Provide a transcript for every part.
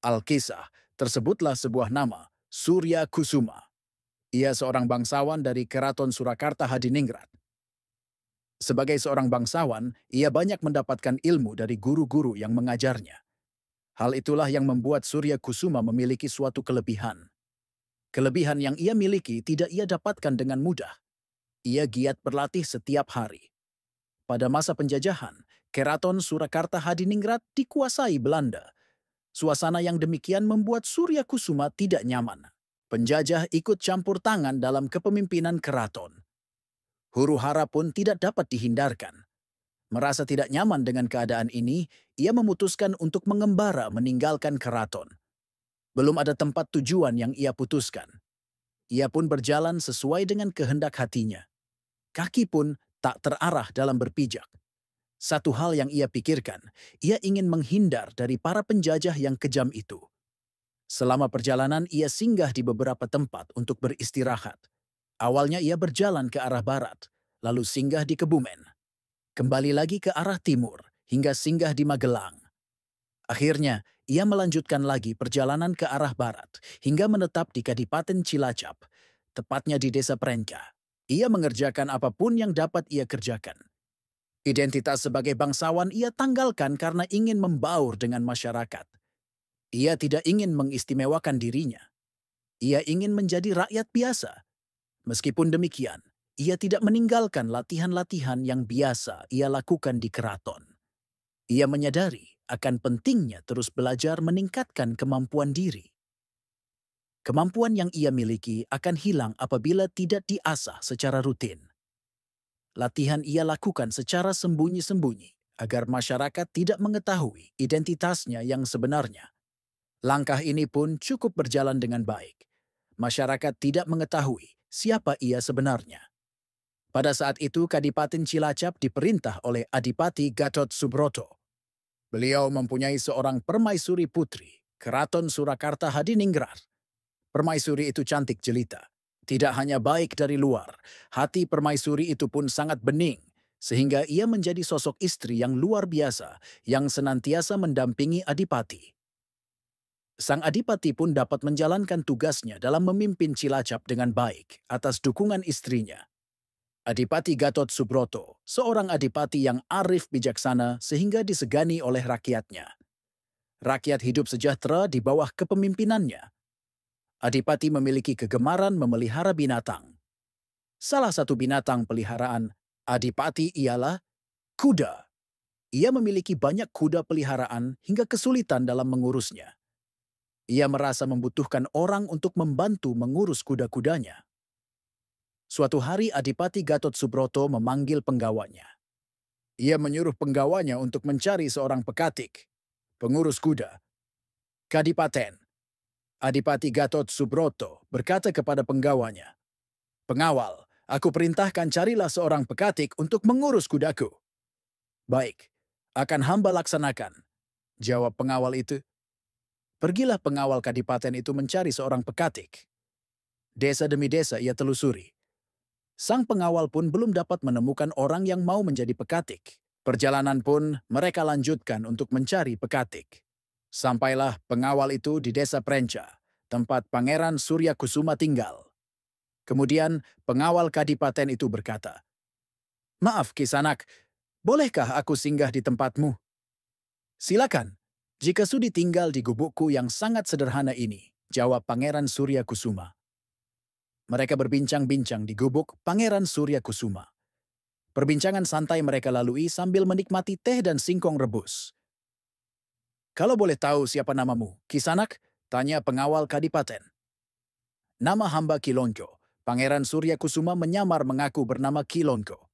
Alkisah, tersebutlah sebuah nama, Surya Kusuma. Ia seorang bangsawan dari Keraton Surakarta Hadiningrat. Sebagai seorang bangsawan, ia banyak mendapatkan ilmu dari guru-guru yang mengajarnya. Hal itulah yang membuat Surya Kusuma memiliki suatu kelebihan. Kelebihan yang ia miliki tidak ia dapatkan dengan mudah. Ia giat berlatih setiap hari. Pada masa penjajahan, Keraton Surakarta Hadiningrat dikuasai Belanda. Suasana yang demikian membuat Surya Kusuma tidak nyaman. Penjajah ikut campur tangan dalam kepemimpinan keraton. Huru-hara pun tidak dapat dihindarkan. Merasa tidak nyaman dengan keadaan ini, ia memutuskan untuk mengembara meninggalkan keraton. Belum ada tempat tujuan yang ia putuskan. Ia pun berjalan sesuai dengan kehendak hatinya. Kaki pun tak terarah dalam berpijak. Satu hal yang ia pikirkan, ia ingin menghindar dari para penjajah yang kejam itu. Selama perjalanan, ia singgah di beberapa tempat untuk beristirahat. Awalnya ia berjalan ke arah barat, lalu singgah di Kebumen. Kembali lagi ke arah timur, hingga singgah di Magelang. Akhirnya, ia melanjutkan lagi perjalanan ke arah barat, hingga menetap di Kadipaten Cilacap, tepatnya di Desa Prenca. Ia mengerjakan apapun yang dapat ia kerjakan. Identitas sebagai bangsawan ia tanggalkan karena ingin membaur dengan masyarakat. Ia tidak ingin mengistimewakan dirinya. Ia ingin menjadi rakyat biasa. Meskipun demikian, ia tidak meninggalkan latihan-latihan yang biasa ia lakukan di keraton. Ia menyadari akan pentingnya terus belajar meningkatkan kemampuan diri. Kemampuan yang ia miliki akan hilang apabila tidak diasah secara rutin. Latihan ia lakukan secara sembunyi-sembunyi agar masyarakat tidak mengetahui identitasnya yang sebenarnya. Langkah ini pun cukup berjalan dengan baik. Masyarakat tidak mengetahui siapa ia sebenarnya. Pada saat itu, Kadipaten Cilacap diperintah oleh Adipati Gatot Subroto. Beliau mempunyai seorang permaisuri putri, Keraton Surakarta Hadiningrat. Permaisuri itu cantik jelita. Tidak hanya baik dari luar, hati permaisuri itu pun sangat bening, sehingga ia menjadi sosok istri yang luar biasa, yang senantiasa mendampingi Adipati. Sang Adipati pun dapat menjalankan tugasnya dalam memimpin Cilacap dengan baik atas dukungan istrinya. Adipati Gatot Subroto, seorang adipati yang arif bijaksana sehingga disegani oleh rakyatnya. Rakyat hidup sejahtera di bawah kepemimpinannya. Adipati memiliki kegemaran memelihara binatang. Salah satu binatang peliharaan Adipati ialah kuda. Ia memiliki banyak kuda peliharaan hingga kesulitan dalam mengurusnya. Ia merasa membutuhkan orang untuk membantu mengurus kuda-kudanya. Suatu hari Adipati Gatot Subroto memanggil penggawanya. Ia menyuruh penggawanya untuk mencari seorang pekatik, pengurus kuda. Kadipaten. Adipati Gatot Subroto berkata kepada penggawanya, "Pengawal, aku perintahkan carilah seorang pekatik untuk mengurus kudaku." "Baik, akan hamba laksanakan," jawab pengawal itu. Pergilah pengawal kadipaten itu mencari seorang pekatik. Desa demi desa ia telusuri. Sang pengawal pun belum dapat menemukan orang yang mau menjadi pekatik. Perjalanan pun mereka lanjutkan untuk mencari pekatik. Sampailah pengawal itu di Desa Prenca, tempat Pangeran Surya Kusuma tinggal. Kemudian pengawal kadipaten itu berkata, "Maaf Kisanak, bolehkah aku singgah di tempatmu?" "Silakan, jika sudi tinggal di gubukku yang sangat sederhana ini," jawab Pangeran Surya Kusuma. Mereka berbincang-bincang di gubuk Pangeran Surya Kusuma. Perbincangan santai mereka lalui sambil menikmati teh dan singkong rebus. "Kalau boleh tahu siapa namamu, Kisanak?" tanya pengawal kadipaten. "Nama hamba Kilonco." Pangeran Surya Kusuma menyamar mengaku bernama Kilonco.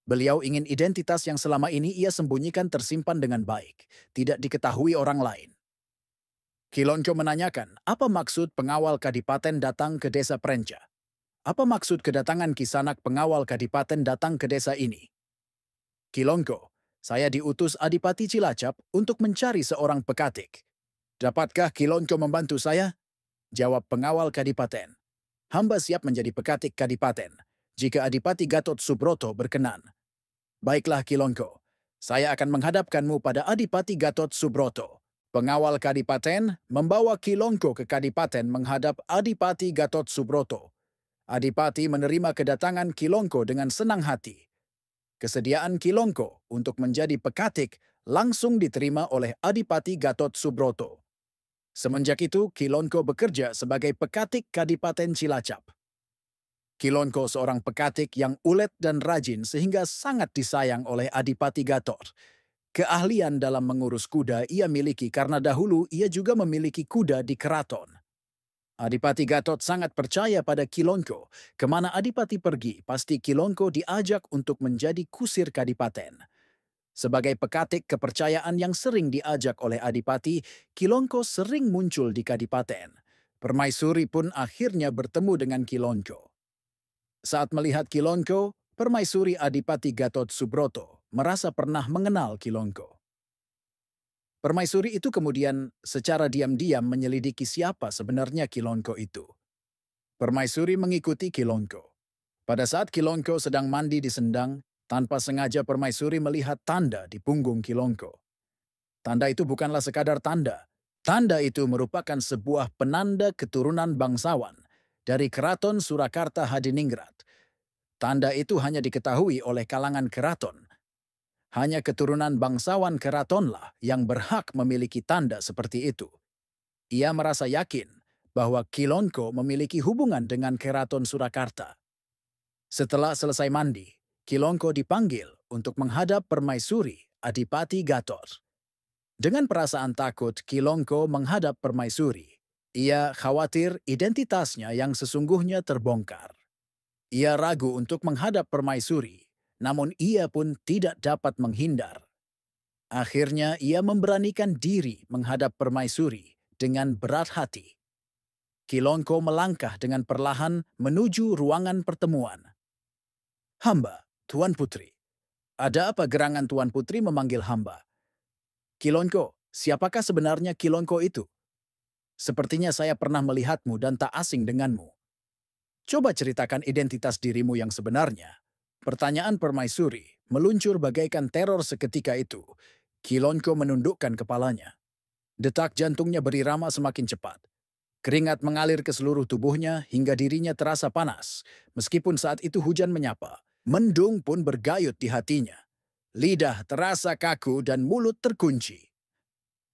Beliau ingin identitas yang selama ini ia sembunyikan tersimpan dengan baik, tidak diketahui orang lain. Kilonco menanyakan, apa maksud pengawal kadipaten datang ke Desa Prenca? Apa maksud kedatangan Kisanak pengawal kadipaten datang ke desa ini? "Kilonco, saya diutus Adipati Cilacap untuk mencari seorang pekatik. Dapatkah Kilonco membantu saya?" jawab pengawal kadipaten. "Hamba siap menjadi pekatik kadipaten, jika Adipati Gatot Subroto berkenan." "Baiklah Kilonco, saya akan menghadapkanmu pada Adipati Gatot Subroto. Pengawal Kadipaten membawa Kilongko ke Kadipaten menghadap Adipati Gatot Subroto. Adipati menerima kedatangan Kilongko dengan senang hati. Kesediaan Kilongko untuk menjadi pekatik langsung diterima oleh Adipati Gatot Subroto. Semenjak itu, Kilongko bekerja sebagai pekatik Kadipaten Cilacap. Kilongko seorang pekatik yang ulet dan rajin sehingga sangat disayang oleh Adipati Gatot. Keahlian dalam mengurus kuda ia miliki karena dahulu ia juga memiliki kuda di keraton. Adipati Gatot sangat percaya pada Kilongko. Kemana Adipati pergi, pasti Kilongko diajak untuk menjadi kusir Kadipaten. Sebagai pekatik kepercayaan yang sering diajak oleh Adipati, Kilongko sering muncul di Kadipaten. Permaisuri pun akhirnya bertemu dengan Kilongko. Saat melihat Kilongko, Permaisuri Adipati Gatot Subroto merasa pernah mengenal Kilongko. Permaisuri itu kemudian secara diam-diam menyelidiki siapa sebenarnya Kilongko itu. Permaisuri mengikuti Kilongko. Pada saat Kilongko sedang mandi di sendang, tanpa sengaja Permaisuri melihat tanda di punggung Kilongko. Tanda itu bukanlah sekadar tanda. Tanda itu merupakan sebuah penanda keturunan bangsawan dari Keraton Surakarta Hadiningrat. Tanda itu hanya diketahui oleh kalangan keraton. Hanya keturunan bangsawan keratonlah yang berhak memiliki tanda seperti itu. Ia merasa yakin bahwa Kilongko memiliki hubungan dengan Keraton Surakarta. Setelah selesai mandi, Kilongko dipanggil untuk menghadap Permaisuri Adipati Gatot. Dengan perasaan takut, Kilongko menghadap Permaisuri. Ia khawatir identitasnya yang sesungguhnya terbongkar. Ia ragu untuk menghadap Permaisuri, namun ia pun tidak dapat menghindar. Akhirnya ia memberanikan diri menghadap Permaisuri dengan berat hati. Kilongko melangkah dengan perlahan menuju ruangan pertemuan. Hamba, Tuan Putri. Ada apa gerangan Tuan Putri memanggil hamba? Kilongko, siapakah sebenarnya Kilongko itu? Sepertinya saya pernah melihatmu dan tak asing denganmu. Coba ceritakan identitas dirimu yang sebenarnya. Pertanyaan Permaisuri meluncur bagaikan teror seketika itu. Kilongko menundukkan kepalanya. Detak jantungnya berirama semakin cepat. Keringat mengalir ke seluruh tubuhnya hingga dirinya terasa panas. Meskipun saat itu hujan menyapa, mendung pun bergayut di hatinya. Lidah terasa kaku dan mulut terkunci.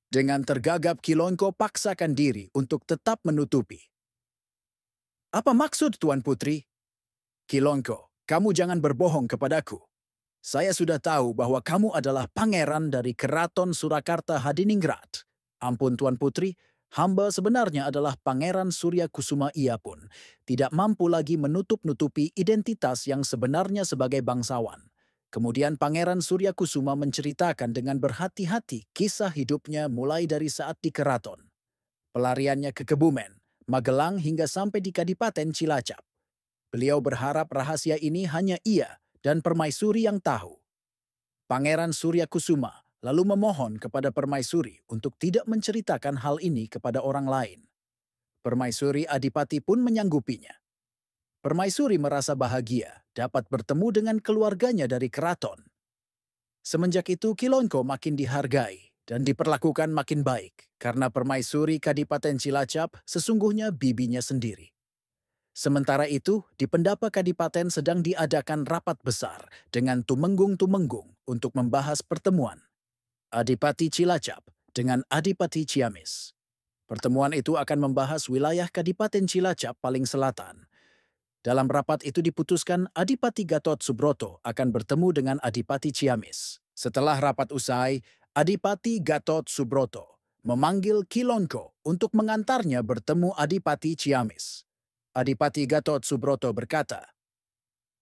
Dengan tergagap, Kilongko paksakan diri untuk tetap menutupi. Apa maksud Tuan Putri? Kilongko, kamu jangan berbohong kepadaku. Saya sudah tahu bahwa kamu adalah pangeran dari Keraton Surakarta Hadiningrat. Ampun Tuan Putri, hamba sebenarnya adalah Pangeran Surya Kusuma. Ia pun tidak mampu lagi menutup-nutupi identitas yang sebenarnya sebagai bangsawan. Kemudian Pangeran Surya Kusuma menceritakan dengan berhati-hati kisah hidupnya mulai dari saat di keraton. Pelariannya ke Kebumen, Magelang hingga sampai di Kadipaten Cilacap. Beliau berharap rahasia ini hanya ia dan Permaisuri yang tahu. Pangeran Surya Kusuma lalu memohon kepada Permaisuri untuk tidak menceritakan hal ini kepada orang lain. Permaisuri Adipati pun menyanggupinya. Permaisuri merasa bahagia dapat bertemu dengan keluarganya dari keraton. Semenjak itu Kilongko makin dihargai dan diperlakukan makin baik karena Permaisuri Kadipaten Cilacap sesungguhnya bibinya sendiri. Sementara itu, di Pendapa Kadipaten sedang diadakan rapat besar dengan tumenggung-tumenggung untuk membahas pertemuan Adipati Cilacap dengan Adipati Ciamis. Pertemuan itu akan membahas wilayah Kadipaten Cilacap paling selatan. Dalam rapat itu diputuskan Adipati Gatot Subroto akan bertemu dengan Adipati Ciamis. Setelah rapat usai, Adipati Gatot Subroto memanggil Kilongko untuk mengantarnya bertemu Adipati Ciamis. Adipati Gatot Subroto berkata,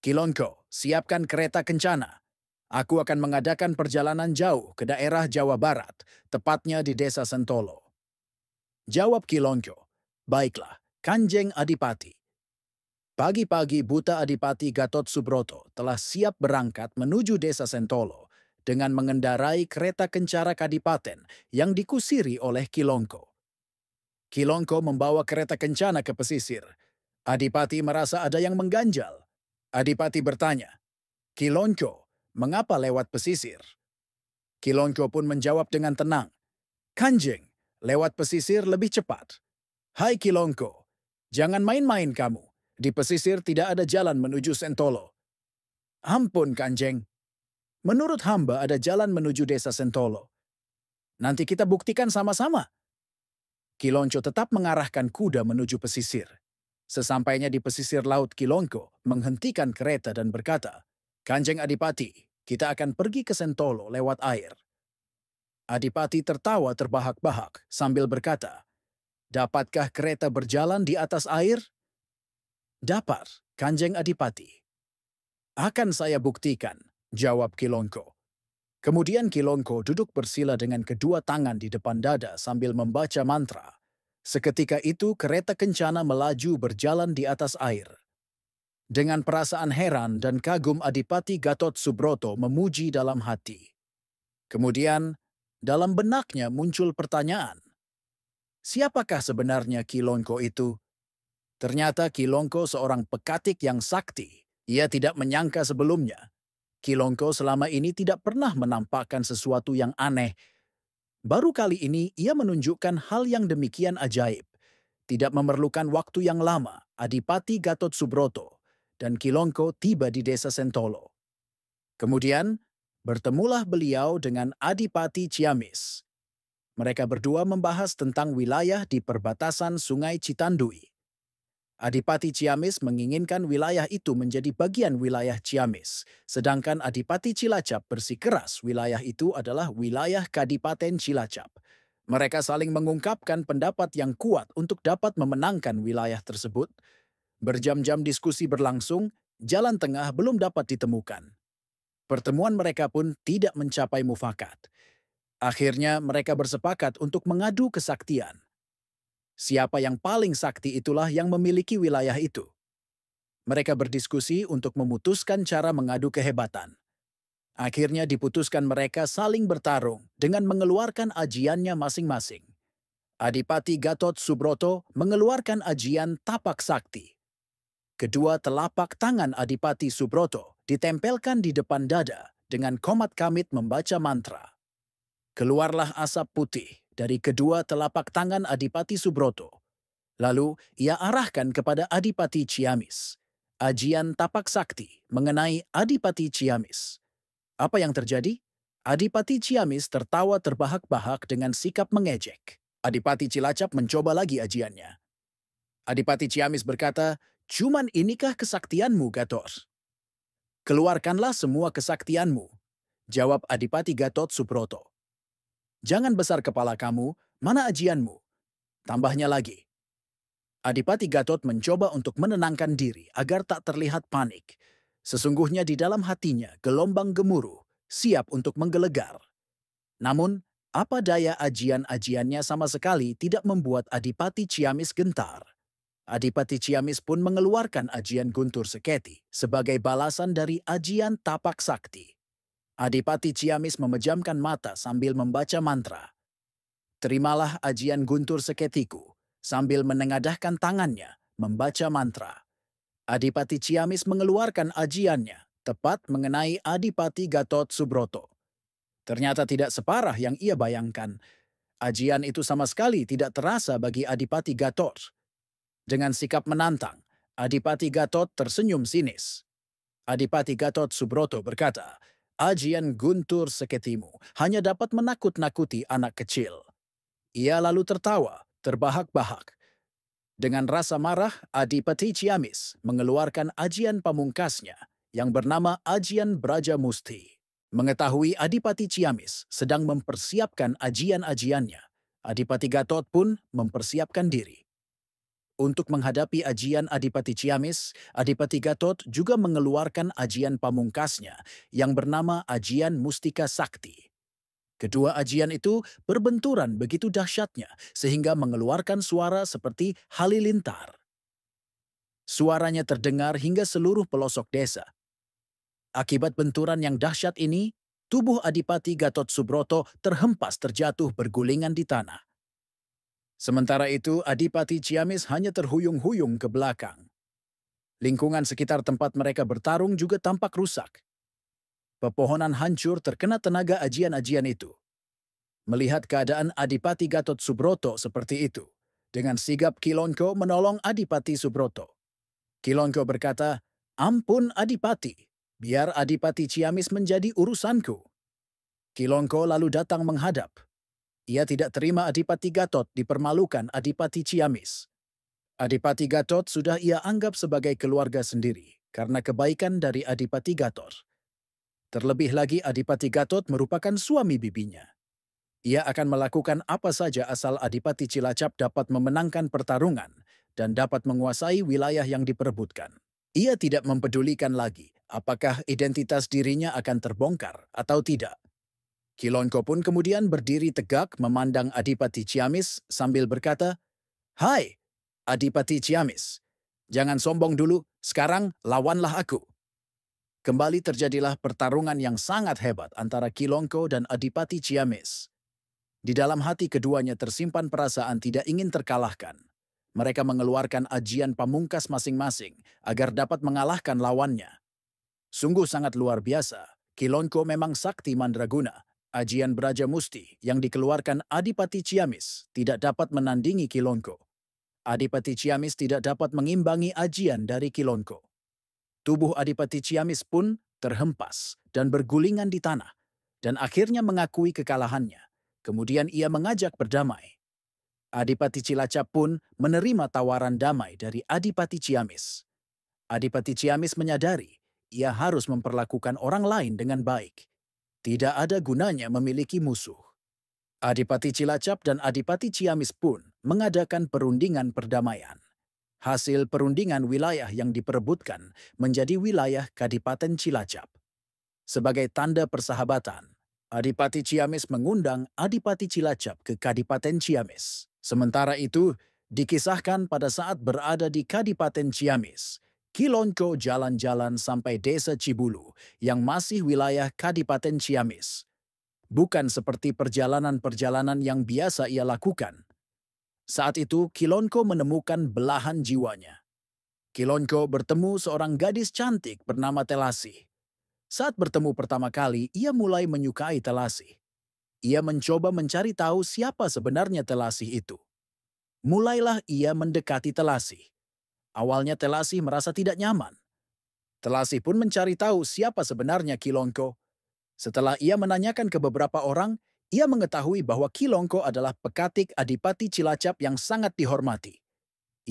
Kilongko, siapkan kereta kencana. Aku akan mengadakan perjalanan jauh ke daerah Jawa Barat, tepatnya di Desa Sentolo. Jawab Kilongko, baiklah, Kanjeng Adipati. Pagi-pagi buta Adipati Gatot Subroto telah siap berangkat menuju Desa Sentolo dengan mengendarai kereta kencara Kadipaten yang dikusiri oleh Kilongko. Kilongko membawa kereta kencana ke pesisir. Adipati merasa ada yang mengganjal. Adipati bertanya, Kilongko, mengapa lewat pesisir? Kilongko pun menjawab dengan tenang, Kanjeng, lewat pesisir lebih cepat. Hai Kilongko, jangan main-main kamu. Di pesisir tidak ada jalan menuju Sentolo. Ampun, Kanjeng. Menurut hamba ada jalan menuju desa Sentolo. Nanti kita buktikan sama-sama. Kilonco tetap mengarahkan kuda menuju pesisir. Sesampainya di pesisir laut, Kilongko menghentikan kereta dan berkata, Kanjeng Adipati, kita akan pergi ke Sentolo lewat air. Adipati tertawa terbahak-bahak sambil berkata, dapatkah kereta berjalan di atas air? Dapat, Kanjeng Adipati. Akan saya buktikan, jawab Kilongko. Kemudian Kilongko duduk bersila dengan kedua tangan di depan dada sambil membaca mantra. Seketika itu kereta kencana melaju berjalan di atas air. Dengan perasaan heran dan kagum Adipati Gatot Subroto memuji dalam hati. Kemudian, dalam benaknya muncul pertanyaan. Siapakah sebenarnya Kilongko itu? Ternyata Kilongko seorang pekatik yang sakti. Ia tidak menyangka sebelumnya. Kilongko selama ini tidak pernah menampakkan sesuatu yang aneh. Baru kali ini ia menunjukkan hal yang demikian ajaib. Tidak memerlukan waktu yang lama, Adipati Gatot Subroto dan Kilongko tiba di desa Sentolo. Kemudian, bertemulah beliau dengan Adipati Ciamis. Mereka berdua membahas tentang wilayah di perbatasan Sungai Citandui. Adipati Ciamis menginginkan wilayah itu menjadi bagian wilayah Ciamis, sedangkan Adipati Cilacap bersikeras wilayah itu adalah wilayah Kadipaten Cilacap. Mereka saling mengungkapkan pendapat yang kuat untuk dapat memenangkan wilayah tersebut. Berjam-jam diskusi berlangsung, jalan tengah belum dapat ditemukan. Pertemuan mereka pun tidak mencapai mufakat. Akhirnya mereka bersepakat untuk mengadu kesaktian. Siapa yang paling sakti itulah yang memiliki wilayah itu. Mereka berdiskusi untuk memutuskan cara mengadu kehebatan. Akhirnya diputuskan mereka saling bertarung dengan mengeluarkan ajiannya masing-masing. Adipati Gatot Subroto mengeluarkan ajian tapak sakti. Kedua telapak tangan Adipati Subroto ditempelkan di depan dada dengan komat kamit membaca mantra. Keluarlah asap putih dari kedua telapak tangan Adipati Subroto. Lalu ia arahkan kepada Adipati Ciamis. Ajian tapak sakti mengenai Adipati Ciamis. Apa yang terjadi? Adipati Ciamis tertawa terbahak-bahak dengan sikap mengejek. Adipati Cilacap mencoba lagi ajiannya. Adipati Ciamis berkata, "Cuman inikah kesaktianmu, Gatot? Keluarkanlah semua kesaktianmu," jawab Adipati Gatot Subroto. "Jangan besar kepala kamu, mana ajianmu?" Tambahnya lagi. Adipati Gatot mencoba untuk menenangkan diri agar tak terlihat panik. Sesungguhnya di dalam hatinya gelombang gemuruh, siap untuk menggelegar. Namun, apa daya ajian-ajiannya sama sekali tidak membuat Adipati Ciamis gentar. Adipati Ciamis pun mengeluarkan ajian Guntur Seketi sebagai balasan dari ajian tapak sakti. Adipati Ciamis memejamkan mata sambil membaca mantra. "Terimalah ajian Guntur Seketiku," sambil menengadahkan tangannya, membaca mantra. Adipati Ciamis mengeluarkan ajiannya, tepat mengenai Adipati Gatot Subroto. Ternyata tidak separah yang ia bayangkan. Ajian itu sama sekali tidak terasa bagi Adipati Gatot. Dengan sikap menantang, Adipati Gatot tersenyum sinis. Adipati Gatot Subroto berkata, "Ajian Guntur Seketimu hanya dapat menakut-nakuti anak kecil." Ia lalu tertawa, terbahak-bahak. Dengan rasa marah, Adipati Ciamis mengeluarkan ajian pamungkasnya yang bernama Ajian Braja Musti. Mengetahui Adipati Ciamis sedang mempersiapkan ajian-ajiannya, Adipati Gatot pun mempersiapkan diri. Untuk menghadapi ajian Adipati Ciamis, Adipati Gatot juga mengeluarkan ajian pamungkasnya yang bernama Ajian Mustika Sakti. Kedua ajian itu berbenturan begitu dahsyatnya sehingga mengeluarkan suara seperti halilintar. Suaranya terdengar hingga seluruh pelosok desa. Akibat benturan yang dahsyat ini, tubuh Adipati Gatot Subroto terhempas terjatuh bergulingan di tanah. Sementara itu, Adipati Ciamis hanya terhuyung-huyung ke belakang. Lingkungan sekitar tempat mereka bertarung juga tampak rusak. Pepohonan hancur terkena tenaga ajian-ajian itu. Melihat keadaan Adipati Gatot Subroto seperti itu, dengan sigap Kilonko menolong Adipati Subroto. Kilonko berkata, "Ampun Adipati, biar Adipati Ciamis menjadi urusanku." Kilonko lalu datang menghadap. Ia tidak terima Adipati Gatot dipermalukan Adipati Ciamis. Adipati Gatot sudah ia anggap sebagai keluarga sendiri karena kebaikan dari Adipati Gatot. Terlebih lagi Adipati Gatot merupakan suami bibinya. Ia akan melakukan apa saja asal Adipati Cilacap dapat memenangkan pertarungan dan dapat menguasai wilayah yang diperebutkan. Ia tidak mempedulikan lagi apakah identitas dirinya akan terbongkar atau tidak. Kilonko pun kemudian berdiri tegak memandang Adipati Ciamis sambil berkata, "Hai, Adipati Ciamis, jangan sombong dulu, sekarang lawanlah aku." Kembali terjadilah pertarungan yang sangat hebat antara Kilonko dan Adipati Ciamis. Di dalam hati keduanya tersimpan perasaan tidak ingin terkalahkan. Mereka mengeluarkan ajian pamungkas masing-masing agar dapat mengalahkan lawannya. Sungguh sangat luar biasa. Kilonko memang sakti mandraguna. Ajian Braja Musti yang dikeluarkan Adipati Ciamis tidak dapat menandingi Kilonko. Adipati Ciamis tidak dapat mengimbangi ajian dari Kilonko. Tubuh Adipati Ciamis pun terhempas dan bergulingan di tanah, dan akhirnya mengakui kekalahannya. Kemudian ia mengajak berdamai. Adipati Cilacap pun menerima tawaran damai dari Adipati Ciamis. Adipati Ciamis menyadari ia harus memperlakukan orang lain dengan baik. Tidak ada gunanya memiliki musuh. Adipati Cilacap dan Adipati Ciamis pun mengadakan perundingan perdamaian. Hasil perundingan wilayah yang diperebutkan menjadi wilayah Kadipaten Cilacap. Sebagai tanda persahabatan, Adipati Ciamis mengundang Adipati Cilacap ke Kadipaten Ciamis. Sementara itu, dikisahkan pada saat berada di Kadipaten Ciamis, Kilonko jalan-jalan sampai desa Cibulu yang masih wilayah Kadipaten Ciamis. Bukan seperti perjalanan-perjalanan yang biasa ia lakukan. Saat itu, Kilonko menemukan belahan jiwanya. Kilonko bertemu seorang gadis cantik bernama Telasi. Saat bertemu pertama kali, ia mulai menyukai Telasi. Ia mencoba mencari tahu siapa sebenarnya Telasi itu. Mulailah ia mendekati Telasi. Awalnya Telasi merasa tidak nyaman. Telasi pun mencari tahu siapa sebenarnya Kilonko. Setelah ia menanyakan ke beberapa orang, ia mengetahui bahwa Kilonko adalah pekatik Adipati Cilacap yang sangat dihormati.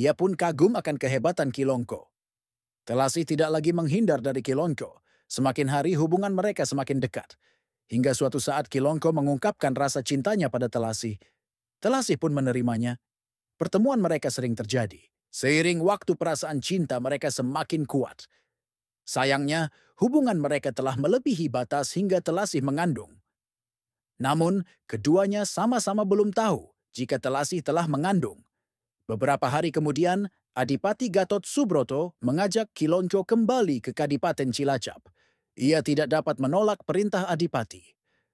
Ia pun kagum akan kehebatan Kilonko. Telasi tidak lagi menghindar dari Kilonko. Semakin hari hubungan mereka semakin dekat. Hingga suatu saat Kilonko mengungkapkan rasa cintanya pada Telasi. Telasi pun menerimanya. Pertemuan mereka sering terjadi. Seiring waktu perasaan cinta mereka semakin kuat. Sayangnya, hubungan mereka telah melebihi batas hingga Telasi mengandung. Namun, keduanya sama-sama belum tahu jika Telasi telah mengandung. Beberapa hari kemudian, Adipati Gatot Subroto mengajak Kilonco kembali ke Kadipaten Cilacap. Ia tidak dapat menolak perintah Adipati.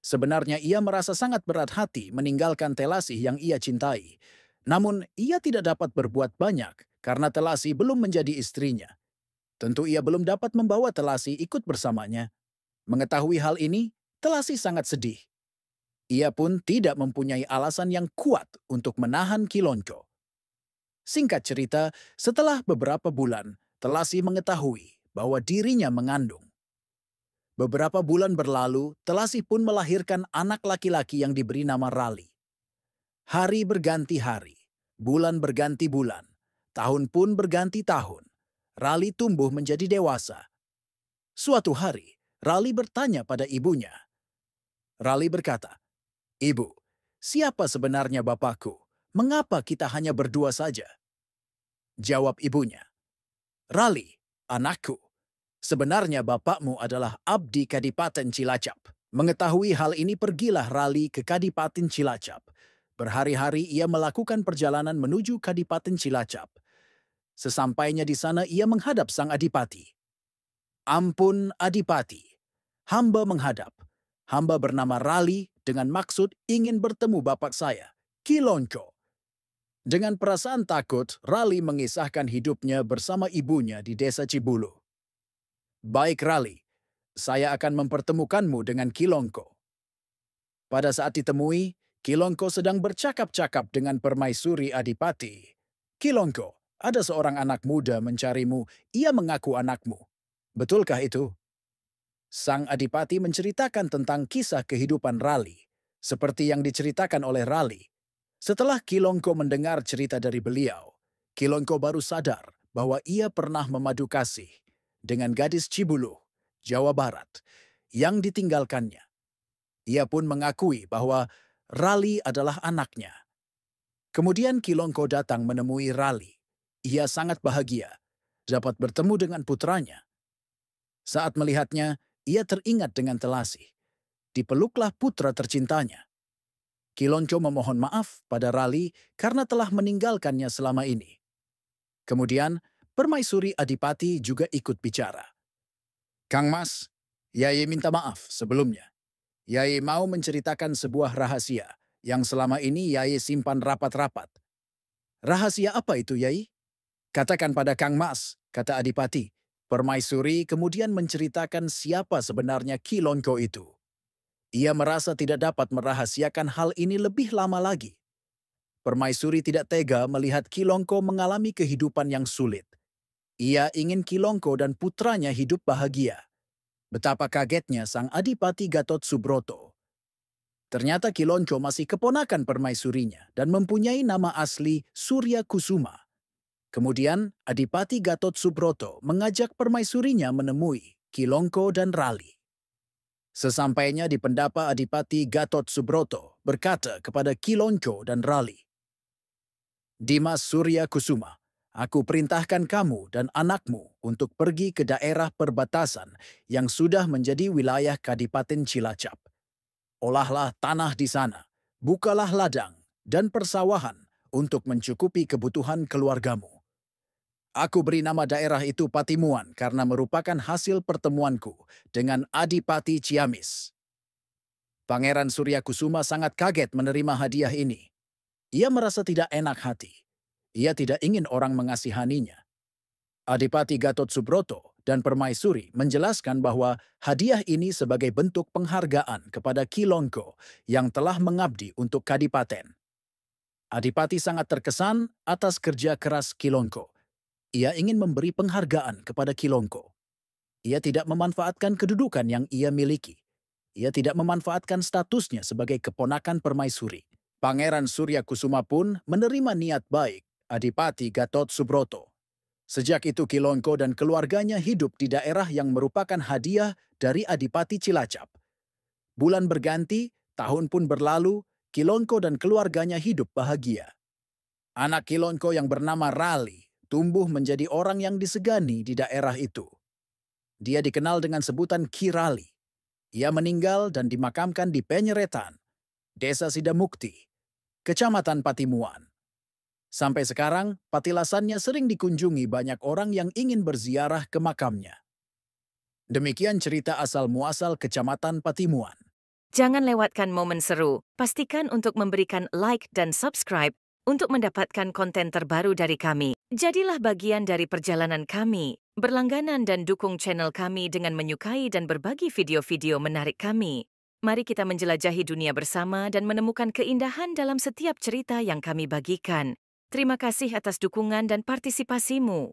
Sebenarnya ia merasa sangat berat hati meninggalkan Telasi yang ia cintai. Namun, ia tidak dapat berbuat banyak karena Telasi belum menjadi istrinya. Tentu ia belum dapat membawa Telasi ikut bersamanya. Mengetahui hal ini, Telasi sangat sedih. Ia pun tidak mempunyai alasan yang kuat untuk menahan Kilonco. Singkat cerita, setelah beberapa bulan, Telasi mengetahui bahwa dirinya mengandung. Beberapa bulan berlalu, Telasi pun melahirkan anak laki-laki yang diberi nama Rali. Hari berganti hari, bulan berganti bulan, tahun pun berganti tahun. Rali tumbuh menjadi dewasa. Suatu hari, Rali bertanya pada ibunya. Rali berkata, "Ibu, siapa sebenarnya bapakku? Mengapa kita hanya berdua saja?" Jawab ibunya, "Rali, anakku, sebenarnya bapakmu adalah Abdi Kadipaten Cilacap." Mengetahui hal ini pergilah Rali ke Kadipaten Cilacap. Berhari-hari ia melakukan perjalanan menuju Kadipaten Cilacap. Sesampainya di sana ia menghadap sang Adipati. "Ampun Adipati, hamba menghadap. Hamba bernama Rali dengan maksud ingin bertemu bapak saya, Kilonco." Dengan perasaan takut, Rali mengisahkan hidupnya bersama ibunya di desa Cibulu. "Baik Rali, saya akan mempertemukanmu dengan Kilonco." Pada saat ditemui, Kilongko sedang bercakap-cakap dengan permaisuri Adipati. Kilongko, ada seorang anak muda mencarimu, ia mengaku anakmu. Betulkah itu? Sang Adipati menceritakan tentang kisah kehidupan Rali, seperti yang diceritakan oleh Rali. Setelah Kilongko mendengar cerita dari beliau, Kilongko baru sadar bahwa ia pernah memadu kasih dengan gadis Cibuluh, Jawa Barat, yang ditinggalkannya. Ia pun mengakui bahwa Rali adalah anaknya. Kemudian Kilongko datang menemui Rali. Ia sangat bahagia dapat bertemu dengan putranya. Saat melihatnya, ia teringat dengan telasih. Dipeluklah putra tercintanya. Kilongko memohon maaf pada Rali karena telah meninggalkannya selama ini. Kemudian, Permaisuri Adipati juga ikut bicara. Kang Mas, Yai minta maaf sebelumnya. Yai mau menceritakan sebuah rahasia yang selama ini Yai simpan rapat-rapat. Rahasia apa itu, Yai? Katakan pada Kang Mas, kata Adipati. Permaisuri kemudian menceritakan siapa sebenarnya Kilongko itu. Ia merasa tidak dapat merahasiakan hal ini lebih lama lagi. Permaisuri tidak tega melihat Kilongko mengalami kehidupan yang sulit. Ia ingin Kilongko dan putranya hidup bahagia. Betapa kagetnya sang Adipati Gatot Subroto. Ternyata Kilongko masih keponakan permaisurinya dan mempunyai nama asli Surya Kusuma. Kemudian Adipati Gatot Subroto mengajak permaisurinya menemui Kilongko dan Rali. Sesampainya di pendapa Adipati Gatot Subroto berkata kepada Kilongko dan Rali, Dimas Surya Kusuma, aku perintahkan kamu dan anakmu untuk pergi ke daerah perbatasan yang sudah menjadi wilayah Kadipaten Cilacap. Olahlah tanah di sana, bukalah ladang dan persawahan untuk mencukupi kebutuhan keluargamu. Aku beri nama daerah itu Patimuan karena merupakan hasil pertemuanku dengan Adipati Ciamis. Pangeran Surya Kusuma sangat kaget menerima hadiah ini. Ia merasa tidak enak hati. Ia tidak ingin orang mengasihaninya. Adipati Gatot Subroto dan Permaisuri menjelaskan bahwa hadiah ini sebagai bentuk penghargaan kepada Kilongko yang telah mengabdi untuk Kadipaten. Adipati sangat terkesan atas kerja keras Kilongko. Ia ingin memberi penghargaan kepada Kilongko. Ia tidak memanfaatkan kedudukan yang ia miliki. Ia tidak memanfaatkan statusnya sebagai keponakan permaisuri. Pangeran Surya Kusuma pun menerima niat baik Adipati Gatot Subroto. Sejak itu Kilongko dan keluarganya hidup di daerah yang merupakan hadiah dari Adipati Cilacap. Bulan berganti, tahun pun berlalu, Kilongko dan keluarganya hidup bahagia. Anak Kilongko yang bernama Rali tumbuh menjadi orang yang disegani di daerah itu. Dia dikenal dengan sebutan Ki Rali. Ia meninggal dan dimakamkan di Penyeretan, Desa Sidamukti, Kecamatan Patimuan. Sampai sekarang, patilasannya sering dikunjungi banyak orang yang ingin berziarah ke makamnya. Demikian cerita asal-muasal Kecamatan Patimuan. Jangan lewatkan momen seru. Pastikan untuk memberikan like dan subscribe untuk mendapatkan konten terbaru dari kami. Jadilah bagian dari perjalanan kami. Berlangganan dan dukung channel kami dengan menyukai dan berbagi video-video menarik kami. Mari kita menjelajahi dunia bersama dan menemukan keindahan dalam setiap cerita yang kami bagikan. Terima kasih atas dukungan dan partisipasimu.